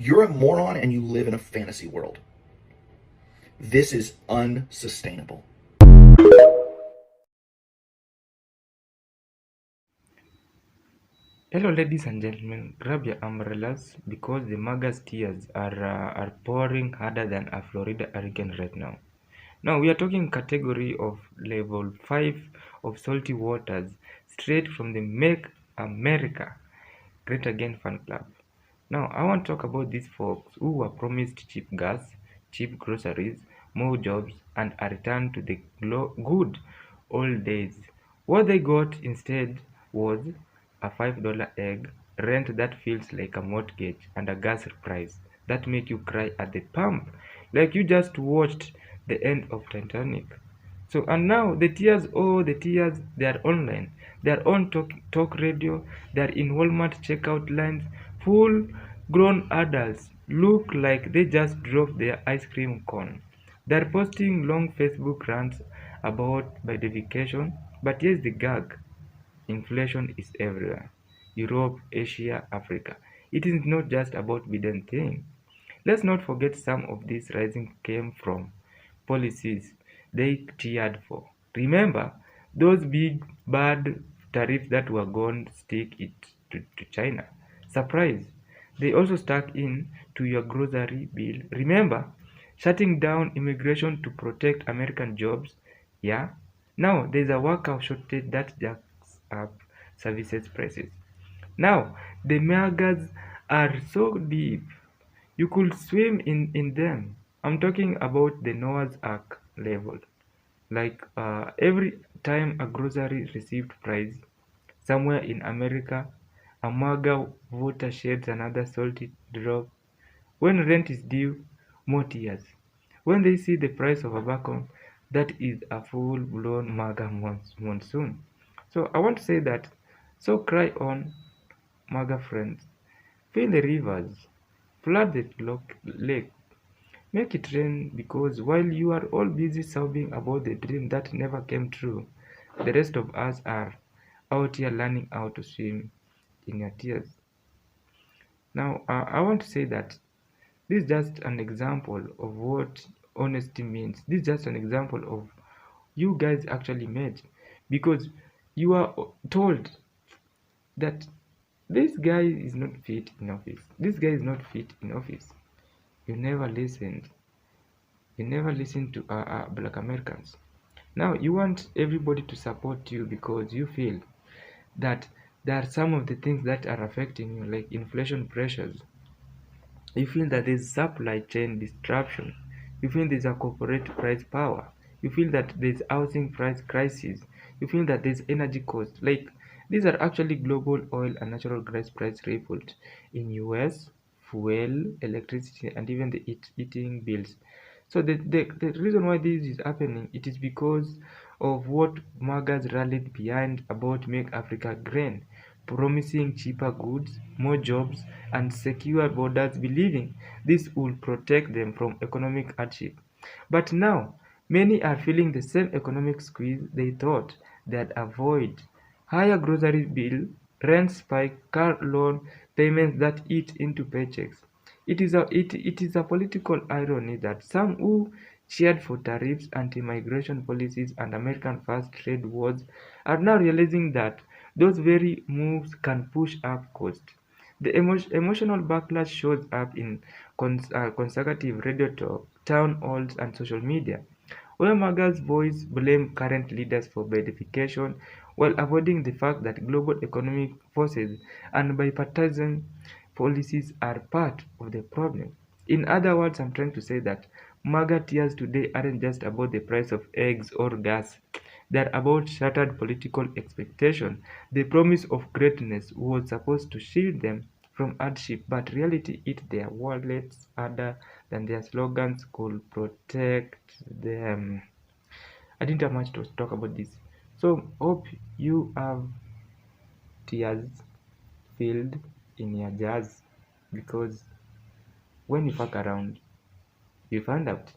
You're a moron and you live in a fantasy world. This is unsustainable. Hello, ladies and gentlemen. Grab your umbrellas because the MAGA's tears are pouring harder than a Florida hurricane right now. Now, we are talking category of level 5 of salty waters straight from the Make America Great Again fan club. Now, I want to talk about these folks who were promised cheap gas, cheap groceries, more jobs, and a return to the good old days. What they got instead was a $5 egg, rent that feels like a mortgage, and a gas price that make you cry at the pump, like you just watched the end of Titanic. So and now the tears, oh the tears, they are online. They are on talk radio, they are in Walmart checkout lines. Full grown adults look like they just dropped their ice cream cone. They are posting long Facebook rants about biodiversification, but here's the gag. Inflation is everywhere. Europe, Asia, Africa. It is not just about Biden thing. Let's not forget some of this rising came from policies they cheered for. Remember those big bad tariffs that were gone stick it to China. Surprise! They also stuck in to your grocery bill. Remember shutting down immigration to protect American jobs? Yeah. Now there's a worker shortage that jacks up services prices. Now the megas are so deep you could swim in them. I'm talking about the Noah's Ark level. Like every time a grocery received price somewhere in America, a MAGA voter sheds another salty drop. When rent is due, more tears. When they see the price of a bacon, that is a full-blown MAGA monsoon. So I want to say that, so cry on, MAGA friends. Fill the rivers, flood the lake, make it rain because while you are all busy sobbing about the dream that never came true, the rest of us are out here learning how to swim in your tears. Now, I want to say that this is just an example of what honesty means. This is just an example of you guys actually made because you are told that this guy is not fit in office. This guy is not fit in office. You never listened. You never listen to black Americans. Now you want everybody to support you because you feel that there are some of the things that are affecting you, like inflation pressures. You feel that there's supply chain disruption. You feel there's a corporate price power. You feel that there's housing price crisis. You feel that there's energy cost. Like these are actually global oil and natural gas price rippled in US, fuel, electricity, and even the eating bills. So the reason why this is happening, it is because of what MAGAs rallied behind about Make Africa Green, promising cheaper goods, more jobs, and secure borders, believing this will protect them from economic hardship. But now, many are feeling the same economic squeeze they thought they'd avoid. Higher grocery bill, rent spike, car loan payments that eat into paychecks. It is a political irony that some who cheered for tariffs, anti-migration policies, and American first trade wars are now realizing that those very moves can push up costs. The emotional backlash shows up in conservative radio talk, town halls, and social media, where MAGA's voice blame current leaders for bedification while avoiding the fact that global economic forces and bipartisan policies are part of the problem. In other words, I'm trying to say that MAGA tears today aren't just about the price of eggs or gas. They're about shattered political expectation. The promise of greatness was supposed to shield them from hardship, but reality hit their wallets harder than their slogans could protect them. I didn't have much to talk about this. So hope you have tears filled in your jars because when you fuck around, you find out